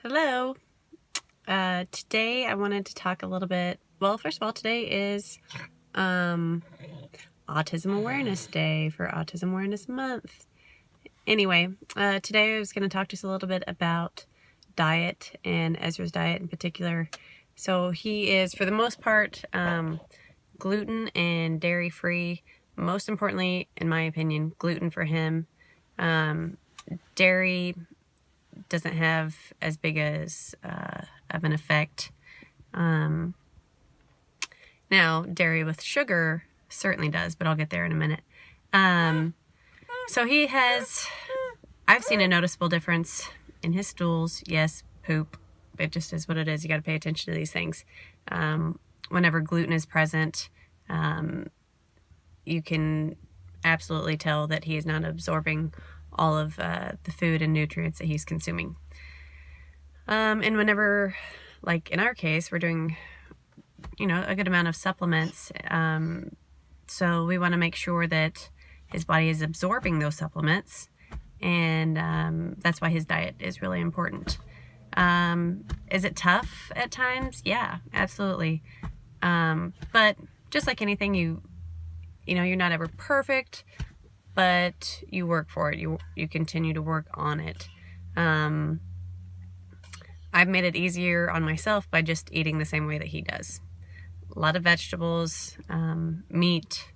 Hello. Today I wanted to talk a little bit. Well, first of all, today is Autism Awareness Day for Autism Awareness Month. Anyway, today I was going to talk just a little bit about diet and Ezra's diet in particular. So he is, for the most part, gluten and dairy free. Most importantly, in my opinion, gluten for him. Dairy doesn't have as big as of an effect. Now, dairy with sugar certainly does, but I'll get there in a minute. So he has, I've seen a noticeable difference in his stools. Yes, poop. It just is what it is. You got to pay attention to these things. Whenever gluten is present, you can absolutely tell that he is not absorbing all of the food and nutrients that he's consuming. And whenever, like in our case, we're doing, a good amount of supplements. So we want to make sure that his body is absorbing those supplements. And that's why his diet is really important. Is it tough at times? Yeah, absolutely. But just like anything, you're not ever perfect, but you work for it. You continue to work on it. I've made it easier on myself by just eating the same way that he does. A lot of vegetables, meat,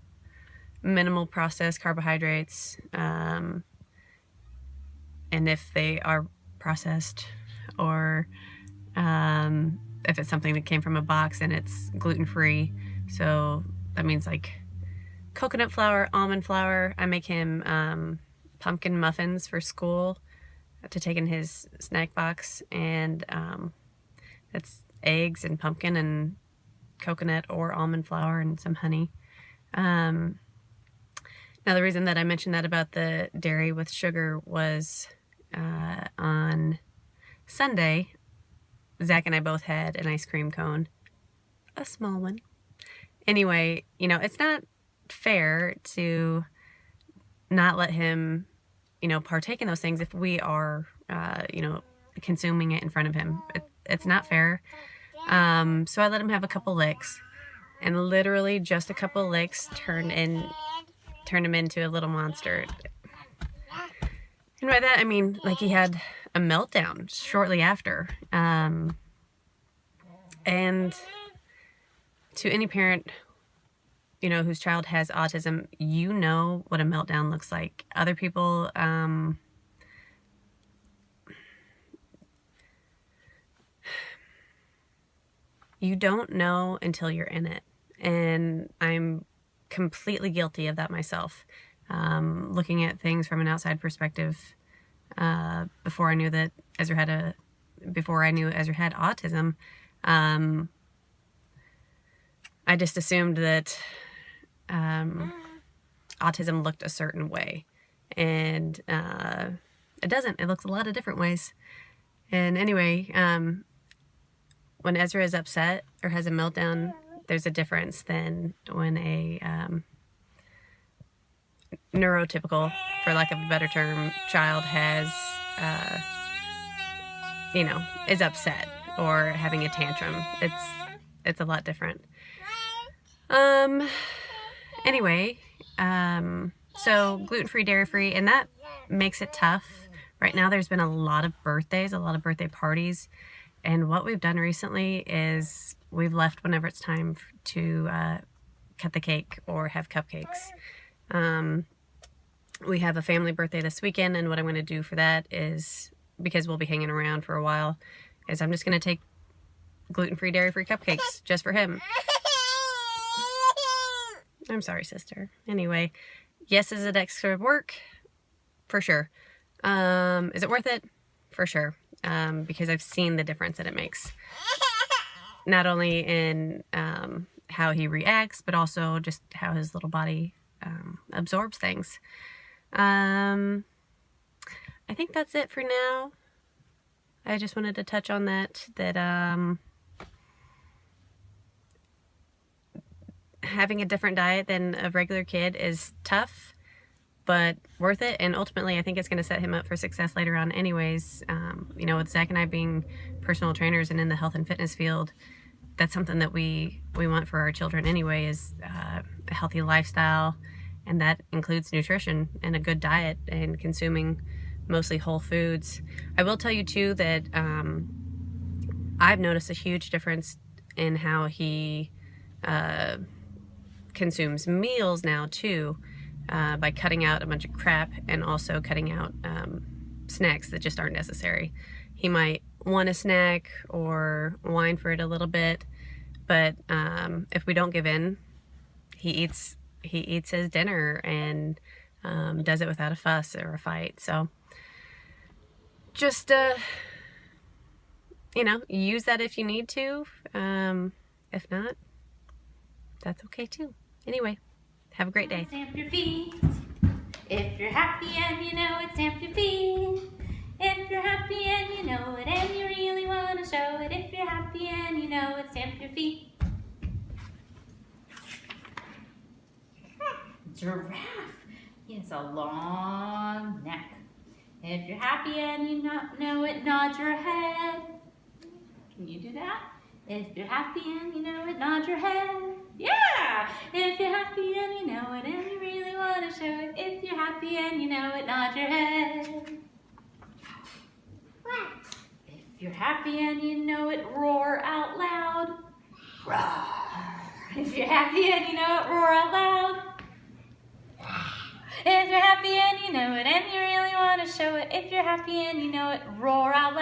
minimal processed carbohydrates, and if they are processed or if it's something that came from a box and it's gluten-free, so that means like coconut flour, almond flour. I make him pumpkin muffins for school to take in his snack box, and that's eggs and pumpkin and coconut or almond flour and some honey. Now the reason that I mentioned that about the dairy with sugar was on Sunday, Zach and I both had an ice cream cone, a small one. Anyway, it's not fair to not let him, partake in those things if we are, consuming it in front of him. It's not fair. So I let him have a couple licks, and literally just a couple licks turned him into a little monster. And by that, I mean, like, he had a meltdown shortly after. And to any parent, whose child has autism, what a meltdown looks like. Other people, you don't know until you're in it. And I'm completely guilty of that myself. Looking at things from an outside perspective, before I knew Ezra had autism, I just assumed that autism looked a certain way, and it doesn't. It looks a lot of different ways. And anyway, when Ezra is upset or has a meltdown, there's a difference than when a neurotypical, for lack of a better term, child has, is upset or having a tantrum. It's a lot different. Anyway, so gluten-free, dairy-free, and that makes it tough. Right now there's been a lot of birthday parties, and what we've done recently is we've left whenever it's time to cut the cake or have cupcakes. We have a family birthday this weekend, and what I'm going to do for that is, because we'll be hanging around for a while, is I'm just going to take gluten-free, dairy-free cupcakes just for him. I'm sorry, sister. Anyway, yes, is it extra work? For sure. Is it worth it? For sure. Because I've seen the difference that it makes. Not only in how he reacts, but also just how his little body absorbs things. I think that's it for now. I just wanted to touch on that having a different diet than a regular kid is tough, but worth it. And ultimately, I think it's going to set him up for success later on anyways. You know, with Zach and I being personal trainers and in the health and fitness field, that's something that we want for our children anyway, is a healthy lifestyle. And that includes nutrition and a good diet and consuming mostly whole foods. I will tell you too that I've noticed a huge difference in how he consumes meals now too, by cutting out a bunch of crap and also cutting out snacks that just aren't necessary. He might want a snack or whine for it a little bit, but if we don't give in, he eats his dinner and does it without a fuss or a fight. So just you know, use that if you need to. If not, that's okay too. Anyway, have a great day. Stamp your feet. If you're happy and you know it, stamp your feet. If you're happy and you know it and you really want to show it. If you're happy and you know it, stamp your feet. Giraffe. He has a long neck. If you're happy and you know it, nod your head. Can you do that? If you're happy and you know it, nod your head. Yeah! If you're happy and you know it and you really want to show it. If you're happy and you know it, nod your head. If you're happy and you know it, roar out loud. Roar. If you're happy and you know it, roar out loud. If you're happy and you know it and you really want to show it. If you're happy and you know it, roar out loud.